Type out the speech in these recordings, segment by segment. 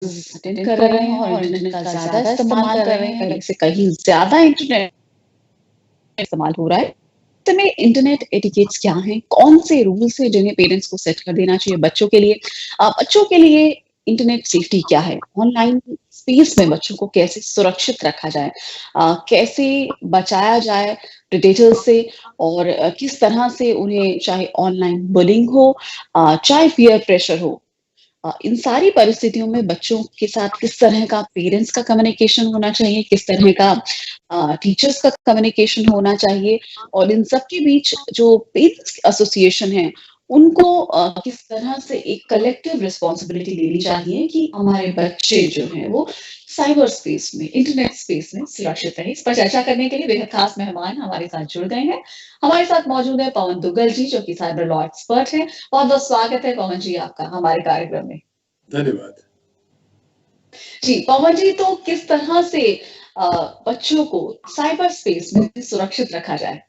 Attend कर रहे हैं और इंटरनेट का ज़्यादा इस्तेमाल कर रहे हैं, पहले से कहीं ज़्यादा इंटरनेट इस्तेमाल हो रहा है। ऐसे में इंटरनेट एटिकेट्स क्या हैं? कौन से रूल्स हैं जिन्हें पेरेंट्स को सेट कर देना चाहिए बच्चों के लिए? बच्चों के लिए इंटरनेट सेफ्टी क्या है? ऑनलाइन स्पेस में बच्चों को कैसे सुरक्षित रखा जाए? कैसे बचाया जाए प्रेडेटर्स से और किस तरह से उन्हें चाहे ऑनलाइन बुलिंग हो चाहे पीयर प्रेशर हो, इन सारी परिस्थितियों में बच्चों के साथ किस तरह का पेरेंट्स का कम्युनिकेशन होना चाहिए, किस तरह का टीचर्स का कम्युनिकेशन होना चाहिए और इन सब के बीच जो पेरेंट्स एसोसिएशन है, उनको किस तरह से एक कलेक्टिव रिस्पॉन्सिबिलिटी लेनी चाहिए कि हमारे बच्चे जो हैं वो साइबर स्पेस में, इंटरनेट स्पेस में सुरक्षित रहें। इस पर चर्चा करने के लिए बेहद खास मेहमान हमारे साथ जुड़ गए हैं। हमारे साथ मौजूद है पवन दुग्गल जी, जो कि साइबर लॉ एक्सपर्ट हैं। बहुत-बहुत स्वागत है पवन जी आपका हमारे कार्यक्रम में। धन्यवाद। जी, पवन जी तो किस तरह से अ, बच्चों को साइबर स्पेस में सुरक्षित रखा जाए?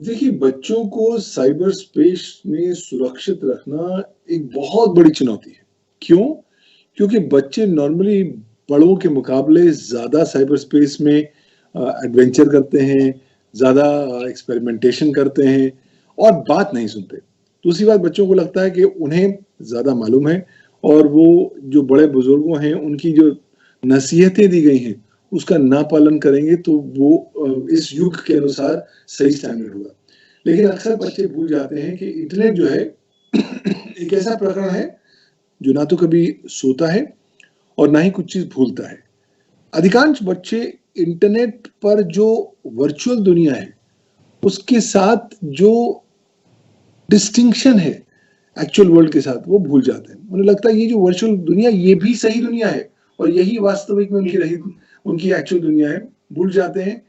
देखिए, बच्चों को साइबर स्पेस में सुरक्षित रखना एक बहुत बड़ी चुनौती है। क्यों? क्योंकि बच्चे नॉर्मली बड़ों के मुकाबले ज़्यादा साइबर स्पेस में एडवेंचर करते हैं, ज़्यादा एक्सपेरिमेंटेशन करते हैं और बात नहीं सुनते। दूसरी बात, बच्चों को लगता है कि उन्हें ज़्यादा मालूम है और वो जो बड़े बुजुर्गों हैं, उनकी जो नसीहतें दी गई हैं, उसका ना पालन करेंगे तो वो इस युग के अनुसार सही स्टैंडर्ड होगा। लेकिन अक्सर बच्चे भूल जाते हैं कि इंटरनेट जो है एक ऐसा प्रकरण है जो ना तो कभी सोता है और ना ही कुछ चीज़ भूलता है। अधिकांश बच्चे इंटरनेट पर जो वर्चुअल दुनिया है, उसके साथ जो डिस्टिंक्शन है एक्चुअल वर्ल्ड के साथ, वो भूल जाते हैं। उन्हें लगता है ये जो वर्चुअल दुनिया, ये भी सही दुनिया है और यही वास्तविक में उनकी एक्चुअल दुनिया है। भूल जाते हैं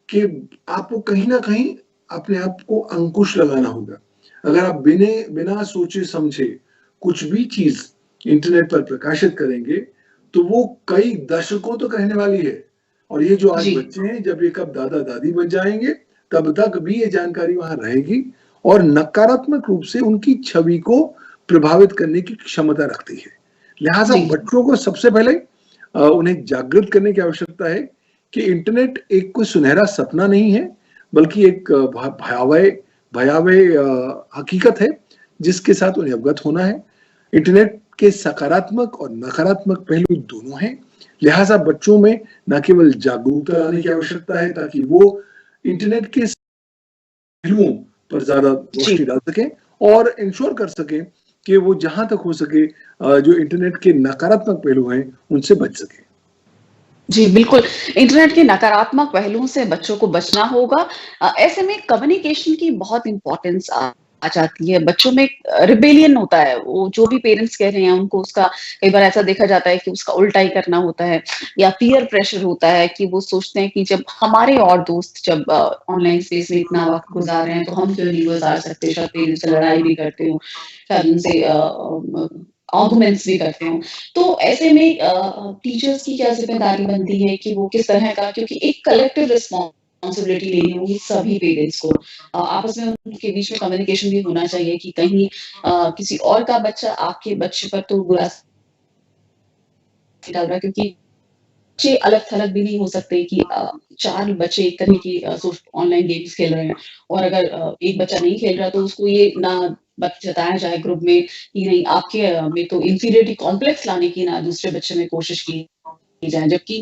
कि आपको कहीं न कहीं अपने आप को अंकुश लगाना होगा। अगर आप बिना सोचे समझे कुछ भी चीज़ इंटरनेट पर प्रकाशित करेंगे, तो वो कई दशकों तक रहने वाली है और ये जो आज जी। बच्चे हैं, जब ये कब दादा-दादी बन जाएँगे, तब तक भी ये जानकारी वहाँ रहेगी और नकारात्मक रूप से उनकी छवि को प्रभावित करने की क्षमता रखती है। लिहाज़ा जी। बच्चों को सबसे पहले उन्हें जागृत करने की आवश्यकता है कि इंटरनेट एक कोई सुनहरा सपना नहीं है, बल्कि एक भयावह भयावह हकीकत है, जिसके साथ उन्हें अवगत होना है। इंटरनेट के सकारात्मक और नकारात्मक पहलू दोनों हैं। लिहाज़ा बच्चों में न केवल जागरूकता लाने की आवश्यकता है ताकि वो इंटरनेट के पहलुओं पर ज़्यादा जी। रोशनी डाल सकें और इंश्योर कर सकें कि वो जहाँ तक हो सके जो इंटरनेट के नकारात्मक पहलू हैं, उनसे बच सकें। जी, बिल्कुल। इंटरनेट के नकारात्मक पहलुओं से बच्चों को बचना होगा। ऐसे में कम्युनिकेशन की बहुत इम्पोर्टेंस आ जाती है। बच्चों में रिबेलियन होता है, वो जो भी पेरेंट्स कह रहे हैं उनको उसका कई बार ऐसा देखा जाता है कि उसका उल्टा ही करना होता है या पीयर प्रेशर होता है कि वो सोचते हैं कि जब हमारे और दोस्त जब ऑनलाइन स्पेस में इतना वक़्त गुज़ार रहे हैं, तो हम क्यों नहीं गुज़ार सकते? शायद पेरेंट्स से लड़ाई भी करते हों, शायद उनसे आर्गुमेंट्स भी करते हों। तो ऐसे में टीचर्स की क्या ज़िम्मेदारी बनती है कि वो किस तरह का, क्योंकि एक कलेक्टिव रिस्पॉन्सिबिलिटी लेनी होगी सभी पेरेंट्स को। आपस में उनके बीच में कम्युनिकेशन भी होना चाहिए कि कहीं किसी और का बच्चा आपके बच्चे पर तो बुरा डाल रहा है, क्योंकि बच्चे अलग-थलग भी नहीं हो सकते कि 4 बच्चे एक तरह की ऑनलाइन गेम्स खेल रहे हैं और अगर एक बच्चा नहीं खेल रहा तो उसको ये ना जताया जाए ग्रुप में कि नहीं आपके में तो इंफीरियरिटी कॉम्प्लेक्स लाने की ना दूसरे बच्चे में कोशिश की जाए। जबकि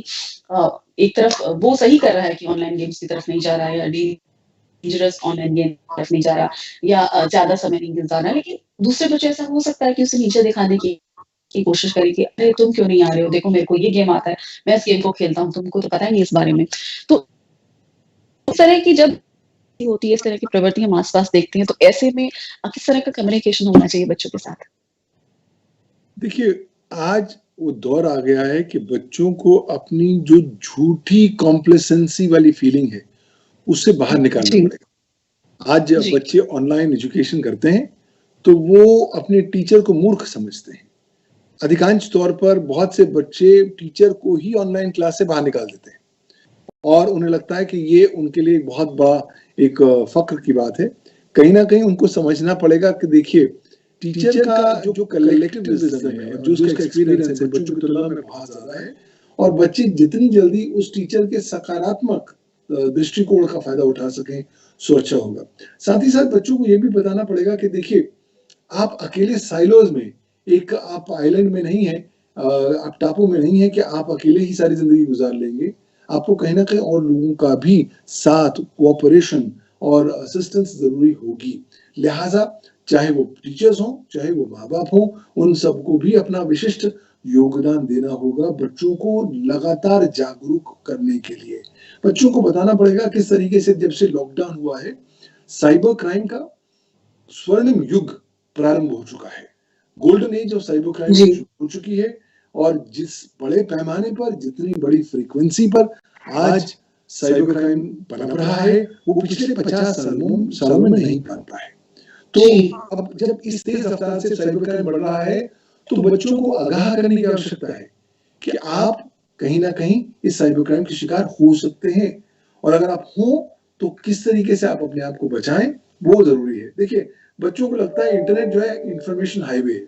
एक तरफ वो सही कर रहा है कि ऑनलाइन गेम्स की तरफ नहीं जा रहा है या डेंजरस ऑनलाइन गेम की तरफ नहीं जा रहा या ज़्यादा समय नहीं गुज़ार रहा, लेकिन दूसरे बच्चे ऐसा हो सकता है कि उसे नीचे दिखाने की कोशिश करें कि अरे तुम क्यों नहीं आ रहे हो? देखो मेरे को ये गेम आता है, मैं इस गेम को खेलता हूँ, तुमको तो पता ही नहीं इस बारे में। तो इस तरह की जब होती है, इस तरह की प्रवृत्ति हम आस-पास देखते हैं, तो ऐसे में किस तरह का कम्युनिकेशन होना चाहिए बच्चों के साथ? देखिए, आज वो दौर आ गया है कि बच्चों को अपनी जो झूठी कॉम्प्लेसेंसी वाली फीलिंग है, उससे बाहर निकालना जी। पड़ेगा। आज जब जी। बच्चे ऑनलाइन एजुकेशन करते हैं, तो वो अपने टीचर को मूर्ख समझते हैं। अधिकांश तौर पर बहुत से बच्चे टीचर को ही ऑनलाइन क्लास से बाहर निकाल देते हैं और उन्हें लगता है कि ये उनके लिए एक बहुत बड़ा एक फ़क्र की बात है। कहीं न कहीं उनको समझना पड़ेगा कि देखिए, टीचर का जो कलेक्टिव विजडम है और जो उसका एक्सपीरियंस है बच्चों की तुलना में बहुत ज्यादा है, और बच्चे जितनी जल्दी उस टीचर के सकारात्मक दृष्टिकोण का फायदा उठा सकें, सो अच्छा होगा। साथ ही साथ बच्चों को ये भी बताना पड़ेगा कि देखिए, आप अकेले साइलोज में, एक आप आइलैंड में नहीं है, आप टापू में नहीं है कि आप अकेले ही सारी जिंदगी गुजार लेंगे। आपको कहीं ना कहीं और लोगों का भी साथ, कोऑपरेशन और असिस्टेंस जरूरी होगी। लिहाजा चाहे वो टीचर्स हों, चाहे वो माँ बाप हों, उन सबको भी अपना विशिष्ट योगदान देना होगा बच्चों को लगातार जागरूक करने के लिए। बच्चों को बताना पड़ेगा किस तरीके से जब से लॉकडाउन हुआ है, साइबर क्राइम का स्वर्णिम युग प्रारंभ हो चुका है। Golden age of cyber crime हो चुकी है, और जिस बड़े पैमाने पर, जितनी बड़ी फ्रीक्वेंसी पर आज साइबर क्राइम पनप रहा है, वो पिछले 50 सालों में नहीं पनपा है। तो अब जब इस तेज रफ्तार से साइबर क्राइम बढ़ रहा है, तो बच्चों को आगाह करने की आवश्यकता है कि आप कहीं ना कहीं इस साइबर क्राइम के शिकार हो सकते हैं, और अगर आप हो तो किस तरीके से आप अपने आप को बचाएं, वो जरूरी है। देखिए, बच्चों को लगता है इंटरनेट जो है इंफॉर्मेशन हाईवे है।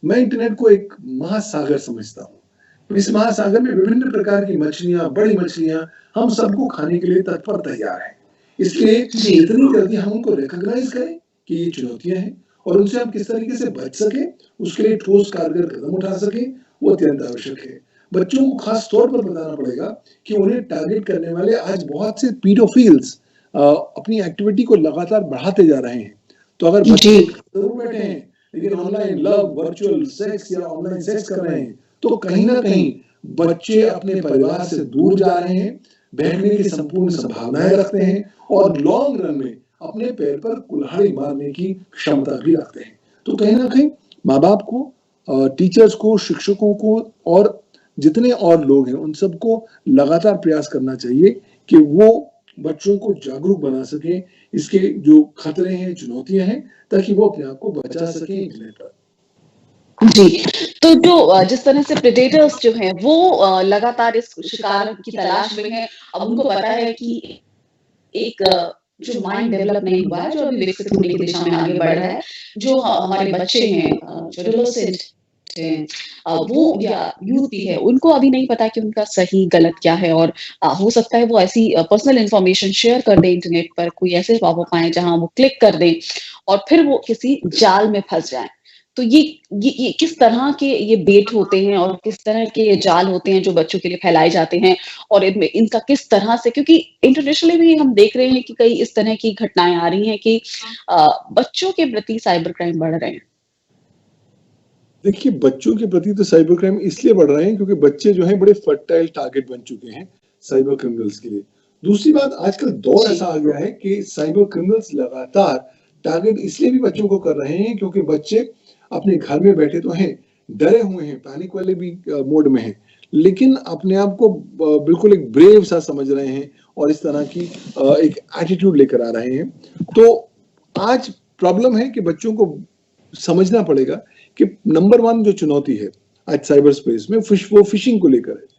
मैं इंटरनेट को एक महासागर समझता हूँ। इस महासागर में विभिन्न प्रकार की मछलियां, बड़ी मछलियां हम सबको खाने के लिए तत्पर तैयार हैं। इसलिए जितनी जल्दी हम उनको रिकॉग्नाइज करें कि ये चुनौतियां हैं और उनसे हम किस तरीके से बच सके, उसके लिए ठोस कारगर कदम उठा सके, वो अत्यंत आवश्यक है। बच्चों को खास तौर पर बताना पड़ेगा कि उन्हें टारगेट करने वाले आज बहुत से पीडोफिल्स अपनी एक्टिविटी को लगातार बढ़ाते जा रहे हैं। तो अगर बच्चे जरूर बैठे हैं लेकिन ऑनलाइन लव, वर्चुअल सेक्स या ऑनलाइन सेक्स कर रहे हैं, तो कहीं ना कहीं बच्चे अपने परिवार से दूर जा रहे हैं, बैठने की संपूर्ण संभावनाएं रखते हैं, और लॉन्ग रन में अपने पैर पर कुल्हाड़ी मारने की क्षमता भी रखते हैं। तो कहीं ना कहीं माँ बाप को, टीचर्स को, शिक्षकों को और जितने और लोग हैं, उन सबको लगातार प्रयास करना चाहिए कि वो बच्चों को जागरूक बना सकें, इसके जो खतरे हैं, चुनौतियां हैं, ताकि वो अपने आप को बचा सकें इंटरनेट पर। जी, तो जो जिस तरह से प्रेडेटर्स जो हैं वो लगातार इस शिकार की तलाश में हैं। अब उनको पता है कि एक जो माइंड डेवलप नहीं हुआ है, जो अभी विकसित होने की दिशा में आगे बढ़ रहा है, जो हमारे बच्चे हैं, जो एडोलेसेंट हैं, वो या यूथ भी है, उनको अभी नहीं पता कि उनका सही गलत क्या है, और हो सकता है वो ऐसी पर्सनल इन्फॉर्मेशन शेयर कर दें इंटरनेट पर, कोई ऐसे पॉपअप आए जहां वो क्लिक कर दें और फिर वो किसी जाल में फंस जाएं। तो ये किस तरह के ये बेट होते हैं और किस तरह के ये जाल होते हैं जो बच्चों के लिए फैलाए जाते हैं, और इनमें इनका किस तरह से, क्योंकि इंटरनेशनली भी हम देख रहे हैं कि कई इस तरह की घटनाएं आ रही हैं कि बच्चों के प्रति साइबर क्राइम बढ़ रहे हैं। देखिए, बच्चों के प्रति तो साइबर क्राइम इसलिए बढ़ रहे हैं क्योंकि बच्चे जो हैं बड़े फर्टाइल टारगेट बन चुके हैं साइबर क्रिमिनल्स के लिए। दूसरी बात, आजकल दौर ऐसा आ गया है कि साइबर क्रिमिनल्स लगातार टारगेट इसलिए भी बच्चों को कर रहे हैं क्योंकि बच्चे अपने घर में बैठे तो हैं, डरे हुए हैं, पैनिक वाले भी मोड में हैं, लेकिन अपने आप को बिल्कुल एक ब्रेव सा समझ रहे हैं और इस तरह की एक एटीट्यूड लेकर आ रहे हैं। तो आज प्रॉब्लम है कि बच्चों को समझना पड़ेगा कि नंबर 1 जो चुनौती है आज साइबर स्पेस में, वो फिशिंग को लेकर है।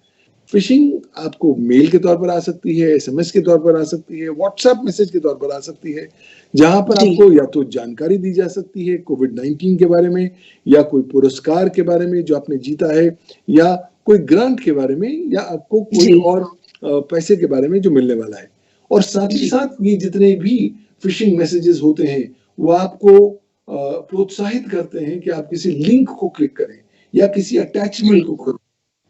फिशिंग आपको मेल के तौर पर आ सकती है, एसएमएस के तौर पर आ सकती है, व्हाट्सएप मैसेज के तौर पर आ सकती है, जहां पर आपको या तो जानकारी दी जा सकती है कोविड-19 के बारे में, या कोई पुरस्कार के बारे में जो आपने जीता है, या कोई ग्रांट के बारे में, या आपको कोई और पैसे के बारे में जो मिलने वाला है। और साथ ही साथ ये जितने भी फिशिंग मैसेजेस होते हैं वो आपको प्रोत्साहित करते हैं कि आप किसी लिंक को क्लिक करें या किसी अटैचमेंट को खोलें,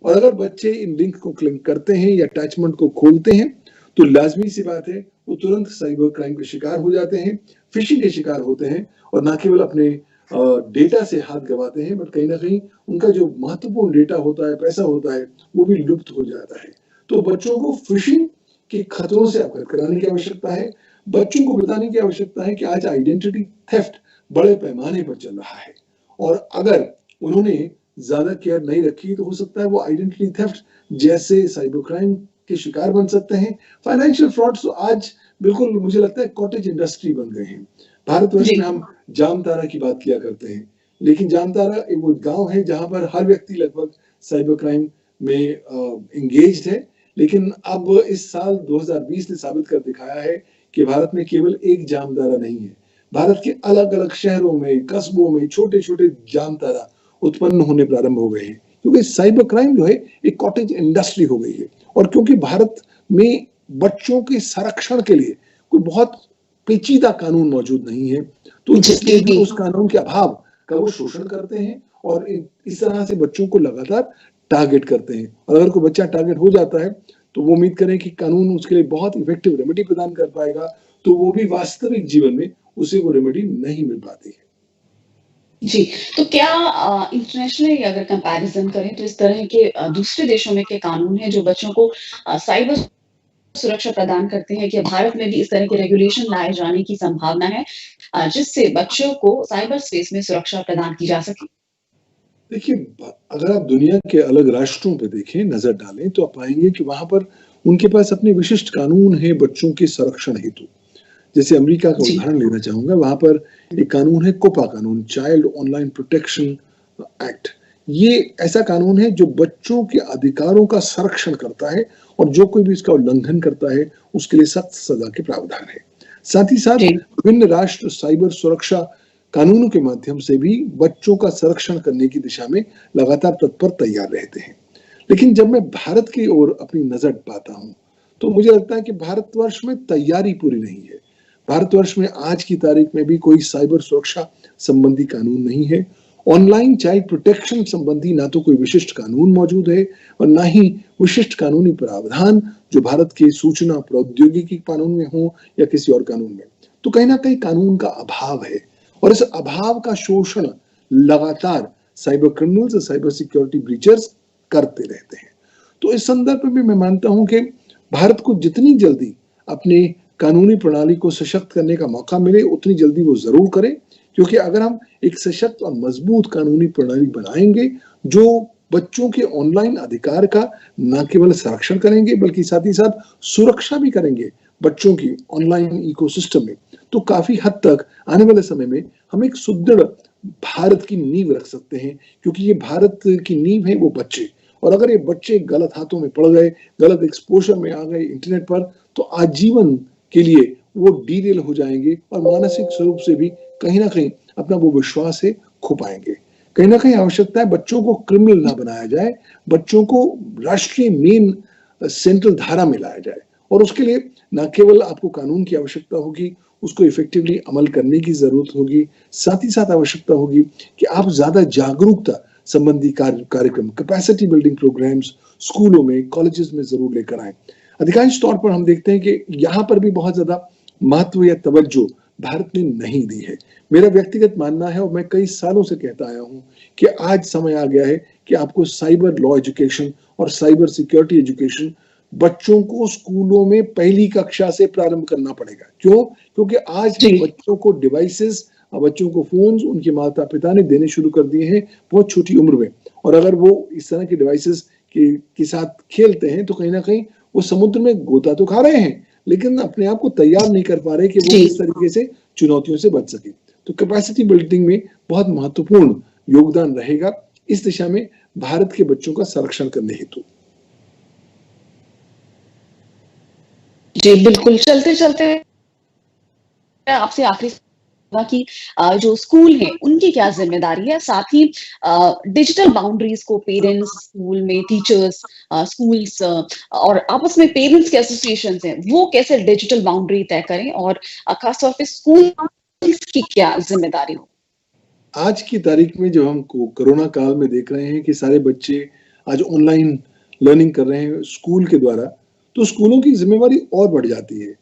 और अगर बच्चे इन लिंक को क्लिक करते हैं या अटैचमेंट को खोलते हैं तो लाजमी सी बात है वो तुरंत साइबर क्राइम के शिकार हो जाते हैं, फिशिंग के शिकार होते हैं, और न केवल अपने डेटा से हाथ गंवाते हैं, बट कहीं ना कहीं उनका जो महत्वपूर्ण डेटा होता है, पैसा होता है, वो भी लुप्त हो जाता है। तो बच्चों को फिशिंग के खतरों से अवगत कराने की आवश्यकता है। बच्चों को बताने की आवश्यकता है कि आज आइडेंटिटी थेफ्ट बड़े पैमाने पर चल रहा है, और अगर उन्होंने ज्यादा केयर नहीं रखी तो हो सकता है वो आइडेंटिटी थेफ्ट जैसे साइबर क्राइम के शिकार बन सकते हैं। फाइनेंशियल फ्रॉड्स तो आज बिल्कुल मुझे लगता है कॉटेज इंडस्ट्री बन गए हैं। भारतवर्ष में हम जामतारा की बात किया करते हैं, लेकिन जामतारा एक वो गांव है जहां पर हर व्यक्ति लगभग साइबर क्राइम में एंगेज्ड है। लेकिन अब इस साल 2020 ने साबित कर दिखाया है कि भारत में केवल एक जामतारा नहीं है, भारत के अलग-अलग शहरों में, कस्बों में छोटे-छोटे जामतारा उत्पन्न होने प्रारंभ हो गए हैं। क्योंकि साइबर क्राइम जो है एक कॉटेज इंडस्ट्री हो गई है और क्योंकि भारत में बच्चों के संरक्षण के लिए कोई बहुत पेचीदा कानून मौजूद नहीं है, तो इसलिए भी उस कानून के अभाव का वो शोषण करते हैं और इस तरह से बच्चों को लगातार टारगेट करते हैं और अगर कोई बच्चा टारगेट हो जाता है, तो वो उम्मीद करें कि कानून उसके लिए बहुत इफेक्टिव रेमेडी प्रदान कर पाएगा, तो वो भी वास्तविक जीवन में उसे वो रेमेडी नहीं मिल पाती है। जी, तो क्या इंटरनेशनली अगर कंपैरिज़न करें तो इस तरह के दूसरे देशों में के कानून हैं जो बच्चों को साइबर सुरक्षा प्रदान करते हैं? क्या भारत में भी इस तरह के रेगुलेशन लाए जाने की संभावना है जिससे बच्चों को साइबर स्पेस में सुरक्षा प्रदान की जा सके? देखिए, अगर आप दुनिया के अलग राष्ट्रों पे देखें, नज़र डालें, तो आप पाएँगे कि वहाँ पर उनके पास अपने विशिष्ट कानून हैं बच्चों के संरक्षण हेतु। जैसे अमेरिका का जी। उदाहरण लेना चाहूँगा, वहाँ पर एक कानून है कोपा कानून, चाइल्ड ऑनलाइन प्रोटेक्शन एक्ट। ये ऐसा कानून है जो बच्चों के अधिकारों का संरक्षण करता है और जो कोई भी इसका उल्लंघन करता है, उसके लिए सख्त सज़ा के प्रावधान है। साथ ही साथ जी। विभिन्न राष्ट्र साइबर सुरक्षा कानूनों के माध्यम से भी बच्चों का संरक्षण करने की दिशा में लगातार तत्पर तैयार रहते हैं। लेकिन जब मैं भारत की ओर अपनी नज़र पाता हूँ, तो मुझे लगता है कि भारतवर्ष में तैयारी पूरी नहीं है। भारतवर्ष में आज की तारीख में भी कोई साइबर सुरक्षा संबंधी कानून नहीं है। ऑनलाइन चाइल्ड प्रोटेक्शन संबंधी ना तो कोई विशिष्ट कानून मौजूद है और ना ही विशिष्ट कानूनी प्रावधान जो भारत के सूचना प्रौद्योगिकी कानून में हो या किसी और कानून में। तो कहीं न कहीं कानून का अभाव है और इस अभाव का शोषण लगातार साइबर क्रिमिनल्स और साइबर सिक्योरिटी ब्रीचर्स करते रहते हैं। तो इस संदर्भ में मैं मानता हूँ कि भारत को जितनी जल्दी अपने कानूनी प्रणाली को सशक्त करने का मौका मिले, उतनी जल्दी वो ज़रूर करें, क्योंकि अगर हम एक सशक्त और मजबूत कानूनी प्रणाली बनाएँगे, जो बच्चों के ऑनलाइन अधिकार का न केवल संरक्षण करेंगे, बल्कि साथ ही साथ सुरक्षा भी करेंगे बच्चों की ऑनलाइन इकोसिस्टम में, तो काफ़ी हद तक आने वाले समय में हम एक सुदृढ़ भारत की नींव रख सकते हैं, क्योंकि ये भारत की नींव है वो बच्चे और अगर ये बच्चे गलत हाथों में पड़ गए, गलत एक्सपोज़र में आ गए इंटरनेट पर, तो आजीवन के लिए वो डीरेल हो जाएँगे और मानसिक स्वरूप से भी कहीं न कहीं अपना वो विश्वास है खो पाएँगे। कहीं न कहीं आवश्यकता है बच्चों को क्रिमिनल ना बनाया जाए, बच्चों को राष्ट्रीय मेन सेंट्रल धारा में लाया जाए और उसके लिए न केवल आपको कानून की आवश्यकता होगी, उसको इफ़ेक्टिवली अमल करने की ज़रूरत होगी, साथ ही साथ आवश्यकता होगी कि आप ज़्यादा जागरूकता संबंधी कार्यक्रम, कैपेसिटी बिल्डिंग प्रोग्राम्स स्कूलों में, कॉलेजेस में ज़रूर लेकर आएँ। अधिकांश तौर पर हम देखते हैं कि यहाँ पर भी बहुत ज़्यादा महत्व या तवज्जो भारत ने नहीं दी है। मेरा व्यक्तिगत मानना है और मैं कई सालों से कहता आया हूँ कि आज समय आ गया है कि आपको साइबर लॉ एजुकेशन और साइबर सिक्योरिटी एजुकेशन बच्चों को स्कूलों में पहली कक्षा से प्रारंभ करना पड़ेगा। क्यों? क्योंकि आज जी। बच्चों को डिवाइसेस बच्चों को फ़ोन्स उनके माता-पिता ने देने शुरू कर दिए हैं बहुत छोटी उम्र में और अगर वो इस तरह के डिवाइसेस के साथ खेलते हैं तो कहीं न कहीं वो समुद्र में गोता तो खा रहे हैं, लेकिन अपने आप को तैयार नहीं कर पा रहे कि वो जी। किस तरीके से चुनौतियों से बच सकें। तो कैपेसिटी बिल्डिंग में बहुत महत्वपूर्ण योगदान रहेगा इस दिशा में भारत के बच्चों का संरक्षण करने हेतु। जी, बिल्कुल। चलते-चलते मैं आपसे आखिरी सवाल कि जो स्कूल हैं, उनकी क्या ज़िम्मेदारी है? साथ ही डिजिटल बाउंड्रीज़ को पेरेंट्स, स्कूल में टीचर्स स्कूल्स और आपस में पेरेंट्स के एसोसिएशंस हैं, वो कैसे डिजिटल बाउंड्री तय करें और ख़ास तौर पे स्कूल्स की क्या ज़िम्मेदारी हो? आज की तारीख में जब हम कोरोना काल में देख रहे हैं कि सारे बच्चे आज ऑनलाइन लर्निंग कर रहे हैं स्कूल के द्वारा, तो स्कूलों की ज़िम्मेवारी और बढ़ जाती है।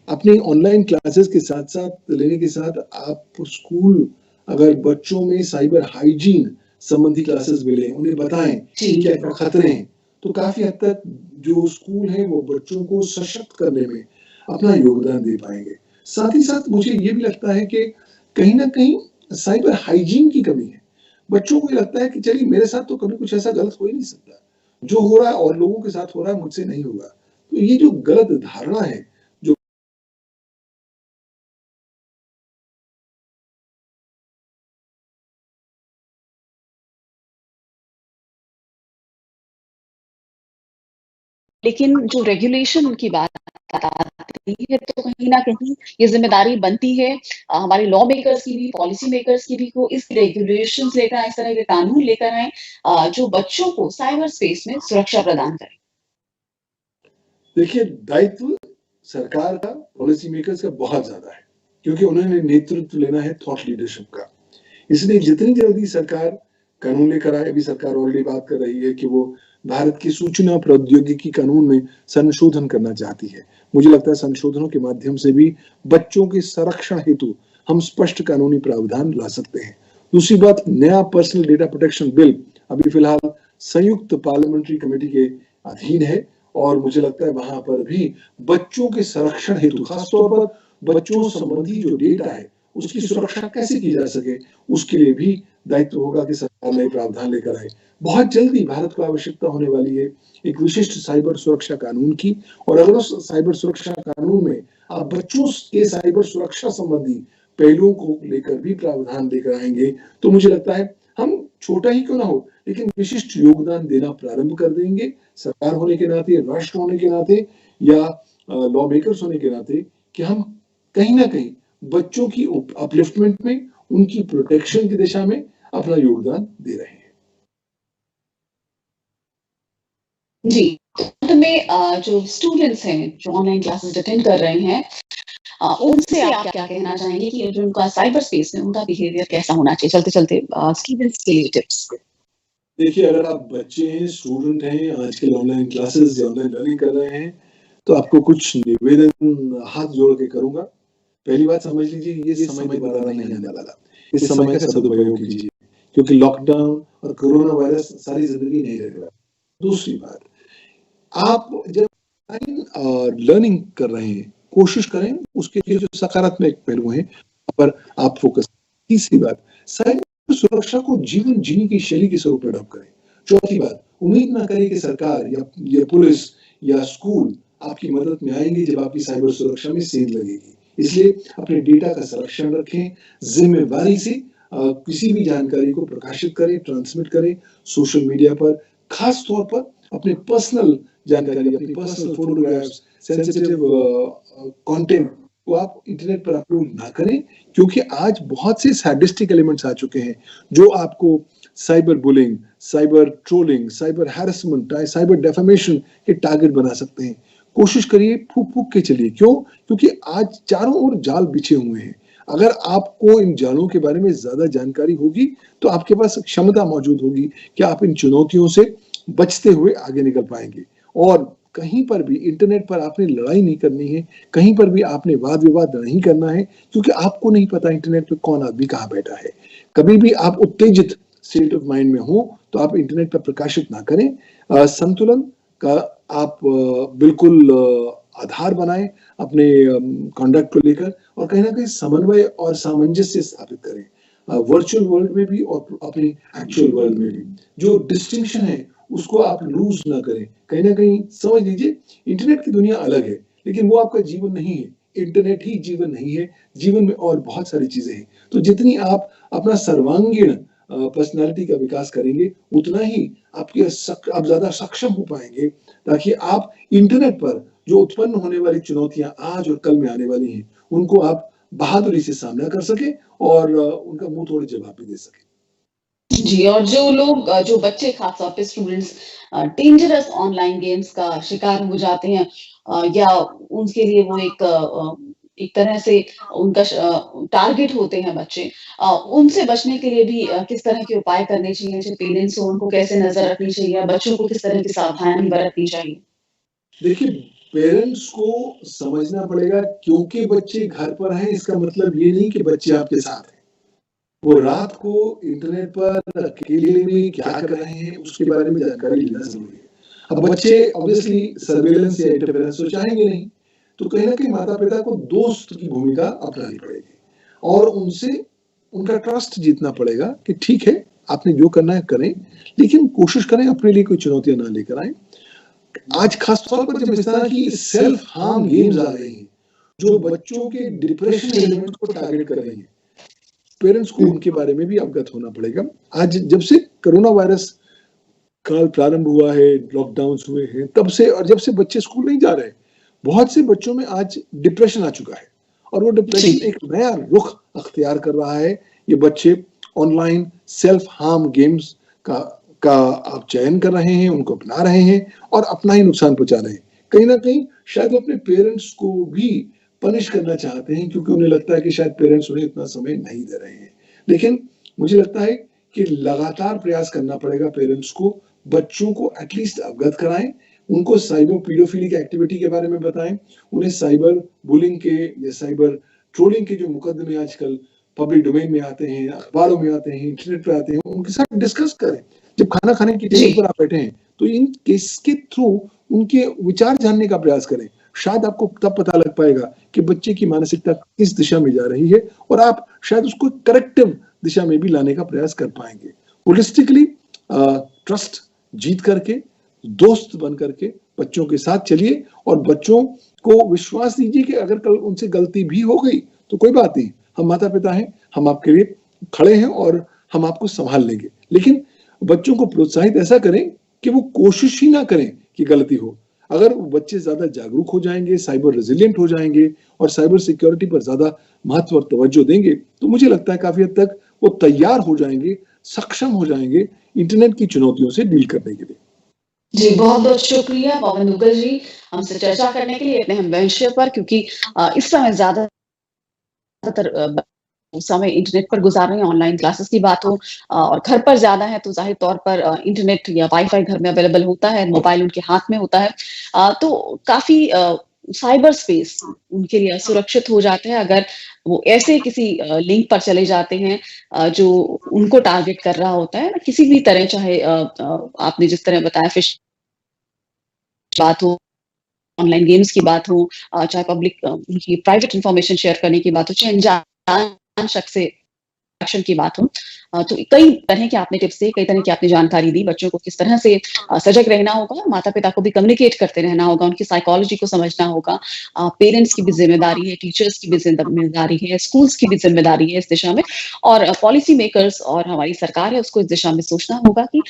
अपनी ऑनलाइन क्लासेस के साथ-साथ लेने के साथ आप स्कूल अगर बच्चों में साइबर हाइजीन संबंधी क्लासेस भी लें, उन्हें बताएँ कि जी। क्या-क्या खतरे हैं, तो काफ़ी हद तक जो स्कूल हैं वो बच्चों को सशक्त करने में अपना योगदान दे पाएँगे। साथ ही साथ मुझे ये भी लगता है कि कहीं न कहीं साइबर हाइजीन की कमी है। बच्चों को ये लगता है कि चलिए मेरे साथ तो कभी कुछ ऐसा गलत हो ही नहीं सकता। जो हो रहा है और लोगों के साथ हो रहा है मुझसे नहीं होगा। तो ये जो गलत धारणा है, जो लेकिन जो रेगुलेशन की बात आती आती है, तो कहीं न कहीं ये ज़िम्मेदारी बनती है हमारे लॉ मेकर्स की भी, पॉलिसी मेकर्स की भी को इस रेगुलेशंस लेकर आएँ, इस तरह के कानून लेकर आएँ जो बच्चों को साइबर स्पेस में सुरक्षा प्रदान करें। देखिए, दायित्व सरकार का, पॉलिसी मेकर्स का बहुत ज़्यादा है, क्योंकि उन्होंने नेतृत्व लेना है थॉट लीडरशिप का। इसलिए जितनी जल्दी सरकार कानून लेकर आए, अभी सरकार ऑलरेडी बात कर रही है कि वो भारत की सूचना प्रौद्योगिकी कानून में संशोधन करना चाहती है। मुझे लगता है संशोधनों के माध्यम से भी बच्चों के संरक्षण हेतु हम स्पष्ट कानूनी प्रावधान ला सकते हैं। दूसरी बात, नया पर्सनल डेटा प्रोटेक्शन बिल अभी फिलहाल संयुक्त पार्लियामेंट्री कमेटी के अधीन है और मुझे लगता है वहां पर भी बच्चों के संरक्षण हेतु, खासतौर पर बच्चों संबंधी जो डेटा है उसकी सुरक्षा कैसे की जा सके, उसके लिए भी दायित्व होगा कि सरकार नए प्रावधान लेकर आए। बहुत जल्दी भारत को आवश्यकता होने वाली है एक विशिष्ट साइबर सुरक्षा कानून की, और अगर उस साइबर सुरक्षा कानून में आप बच्चों के साइबर सुरक्षा संबंधी पहलुओं को लेकर भी प्रावधान लेकर आएंगे, तो मुझे लगता है हम छोटा ही क्यों ना हो, लेकिन विशिष्ट योगदान देना प्रारंभ कर देंगे, सरकार होने के नाते, राष्ट्र होने के नाते या लॉ मेकर्स होने के नाते, कि हम कहीं ना कहीं बच्चों की अपलिफ्टमेंट में, उनकी प्रोटेक्शन की दिशा में अपना योगदान दे रहे हैं। जी, तो अंत में जो स्टूडेंट्स हैं, जो ऑनलाइन क्लासेस अटेंड कर रहे हैं उनसे आप क्या कहना चाहेंगे कि जो उनका साइबर स्पेस में उनका बिहेवियर कैसा होना चाहिए? चलते-चलते स्टूडेंट्स के लिए टिप्स। देखिए, अगर आप बच्चे हैं, स्टूडेंट हैं, आजकल ऑनलाइन क्लासेस या ऑनलाइन लर्निंग कर रहे हैं, तो आपको कुछ निवेदन हाथ जोड़ के करूँगा। पहली बात समझ लीजिए, ये समय दोबारा नहीं आने वाला। इस समय का सदुपयोग कीजिए, क्योंकि लॉकडाउन और कोरोना वायरस सारी जिंदगी नहीं रहेगा। दूसरी बात, आप जब लर्निंग कर रहे हैं, कोशिश करें उसके जो सकारात्मक पहलू हैं पर आप फोकस। तीसरी बात, साइबर सुरक्षा को जीवन जीने की शैली के स्वरूप में अडॉप्ट करें। चौथी बात, उम्मीद ना करें कि सरकार या पुलिस या स्कूल आपकी मदद में आएंगे जब आपकी साइबर सुरक्षा में सेंध लगेगी। इसलिए अपने डेटा का संरक्षण रखें, जिम्मेवारी से किसी भी जानकारी को प्रकाशित करें, ट्रांसमिट करें सोशल मीडिया पर, खास तौर पर अपने पर्सनल जानकारी, अपनी पर्सनल फोटोग्राफ्स, सेंसिटिव कंटेंट को आप इंटरनेट पर अपलोड ना करें, क्योंकि आज बहुत से सैडिस्टिक एलिमेंट्स आ चुके हैं जो आपको cyber bullying, cyber trolling, cyber harassment, cyber defamation के टारगेट बना सकते हैं। कोशिश करिए, फूक फूक के चलिए। क्यों? क्योंकि आज चारों ओर जाल बिछे हुए हैं। अगर आपको इन जालों के बारे में ज्यादा जानकारी होगी तो आपके पास क्षमता मौजूद होगी कि आप इन चुनौतियों से बचते हुए आगे निकल पाएंगे। और कहीं पर भी इंटरनेट पर आपने लड़ाई नहीं करनी है, कहीं पर भी आपने वाद विवाद नहीं करना है, क्योंकि आपको नहीं पता इंटरनेट पे कौन आदमी कहाँ बैठा है। कभी भी आप उत्तेजित स्टेट ऑफ माइंड में हो तो आप इंटरनेट पर प्रकाशित ना करें। संतुलन का आप बिल्कुल आधार बनाएं अपने कंडक्ट को लेकर, और कहीं ना कहीं समन्वय और सामंजस्य स्थापित करें वर्चुअल वर्ल्ड में भी और अपनी एक्चुअल वर्ल्ड में भी। जो डिस्टिंक्शन है उसको आप लूज ना करें। कहीं ना कहीं समझ लीजिए, इंटरनेट की दुनिया अलग है, लेकिन वो आपका जीवन नहीं है। इंटरनेट ही जीवन नहीं है, जीवन में और बहुत सारी चीजें हैं। तो जितनी आप अपना सर्वांगीण पर्सनालिटी का विकास करेंगे, उतना ही आप ज्यादा सक्षम हो पाएंगे, ताकि आप इंटरनेट पर जो उत्पन्न होने वाली चुनौतियां आज और कल में आने वाली हैं, उनको आप बहादुरी से सामना कर सके और उनका मुंह तोड़ जवाब भी दे सके। जी, और जो लोग जो बच्चे खासतौर पे स्टूडेंट्स डेंजरस ऑनलाइन गेम्स का शिकार हो जाते हैं या उनके लिए वो एक तरह से उनका टारगेट होते हैं बच्चे उनसे बचने के लिए भी किस तरह के उपाय करने चाहिए? जो पेरेंट्स हो उनको कैसे नज़र रखनी चाहिए? बच्चों को किस तरह की सावधानी बरतनी चाहिए? देखिए, पेरेंट्स को समझना पड़ेगा, क्योंकि बच्चे घर पर हैं इसका मतलब ये नहीं कि बच्चे आपके साथ हैं। वो रात को इंटरनेट पर अकेले में क्या कर रहे हैं उसके बारे में जानकारी लेना जरूरी है। अब बच्चे ऑब्वियसली सर्वेलेंस या इंटरफेरेंस तो चाहेंगे नहीं, तो कहीं ना कहीं माता पिता को दोस्त की भूमिका अपनानी पड़ेगी और उनसे उनका ट्रस्ट जीतना पड़ेगा कि ठीक है, आपने जो करना है करें, लेकिन कोशिश करें अपने लिए कोई चुनौतियां ना लेकर आए। आज खास तौर पर जब इस तरह की सेल्फ हार्म गेम्स आ रही हैं जो बच्चों के डिप्रेशन एलिमेंट को टारगेट कर रही हैं, पेरेंट्स को उनके बारे में भी अवगत होना पड़ेगा। आज जब से कोरोना वायरस काल प्रारंभ हुआ है, लॉकडाउन हुए हैं, तब से, और जब से बच्चे स्कूल नहीं जा रहे, बहुत से बच्चों में आज डिप्रेशन आ चुका है और वो डिप्रेशन जी। एक नया रुख अख्तियार कर रहा है। ये बच्चे ऑनलाइन सेल्फ हार्म गेम्स का आप चयन कर रहे हैं, उनको अपना रहे हैं और अपना ही नुकसान पहुँचा रहे हैं। कहीं न कहीं शायद वो अपने पेरेंट्स को भी पनिश करना चाहते हैं क्योंकि उन्हें लगता है कि शायद पेरेंट्स उन्हें इतना समय नहीं दे रहे हैं। लेकिन मुझे लगता है कि लगातार प्रयास करना पड़ेगा पेरेंट्स को, बच्चों को एटलीस्ट अवगत कराएँ, उनको साइबर पीडोफिलिक एक्टिविटी के बारे में बताएँ, उन्हें साइबर बुलिंग के या साइबर ट्रोलिंग के जो मुकदमे आजकल पब्लिक डोमेन में आते हैं, अखबारों में आते हैं, इंटरनेट पे आते हैं, उनके साथ डिस्कस करें। जब खाना खाने की टेबल जी। पर आप बैठे हैं, तो इन केस के थ्रू उनके विचार जानने का प्रयास करें। शायद आपको तब पता लग पाएगा कि बच्चे की मानसिकता किस दिशा में जा रही है और आप शायद उसको करेक्टिव दिशा में भी लाने का प्रयास कर पाएँगे। होलिस्टिकली ट्रस्ट जीत करके, दोस्त बन करके बच्चों के साथ चलिए और बच्चों को विश्वास दीजिए कि अगर कल उनसे गलती भी हो गई, तो कोई बात नहीं, हम माता-पिता हैं, हम आपके लिए खड़े हैं और हम आपको सँभाल लेंगे। लेकिन बच्चों को प्रोत्साहित ऐसा करें कि वो कोशिश ही ना करें कि गलती हो। अगर वो बच्चे ज़्यादा जागरूक हो जाएँगे, साइबर रेज़िलिएंट हो जाएँगे और साइबर सिक्योरिटी पर ज़्यादा महत्व और तवज्जो देंगे, तो मुझे लगता है काफ़ी हद तक वो तैयार हो जाएँगे, सक्षम हो जाएँगे इंटरनेट की चुनौतियों से डील करने के लिए। जी, बहुत-बहुत शुक्रिया पवन दुग्गल जी, हमसे चर्चा करने के लिए इतने अहम विषय पर क्योंकि इस समय ज़्यादातर समय इंटरनेट पर गुज़ार रहे हैं, ऑनलाइन क्लासेस की बात हो और घर पर ज़्यादा है तो ज़ाहिर तौर पर इंटरनेट या वाई-फाई घर में अवेलेबल होता है, मोबाइल उनके हाथ में होता है। तो काफ़ी साइबर स्पेस उनके लिए असुरक्षित हो जाता है अगर वो ऐसे किसी लिंक पर चले जाते हैं जो उनको टारगेट कर रहा होता है ना, किसी भी तरह चाहे आपने जिस तरह बताया फिश बात हो, ऑनलाइन गेम्स की बात हो चाहे पब्लिक उनकी प्राइवेट इन्फॉर्मेशन शेयर करने की बात हो, चाहे अनजान शख्स से एक्शन की बात हो। तो कई तरह के आपने टिप्स दिए, कई तरह की आपने जानकारी दी, बच्चों को किस तरह से सजग रहना होगा, माता-पिता को भी कम्युनिकेट करते रहना होगा, उनकी साइकोलॉजी को समझना होगा। पेरेंट्स की भी ज़िम्मेदारी है, टीचर्स की भी ज़िम्मेदारी है, स्कूल्स की भी ज़िम्मेदारी है इस दिशा में और पॉलिसी मेकर्स और हमारी सरकार है, उसको इस दिशा में सोचना होगा कि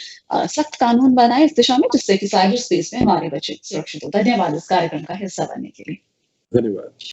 सख्त कानून बनाएँ इस दिशा में, जिससे कि साइबर स्पेस में हमारे बच्चे सुरक्षित हों। धन्यवाद इस कार्यक्रम का हिस्सा बनने के लिए। धन्यवाद।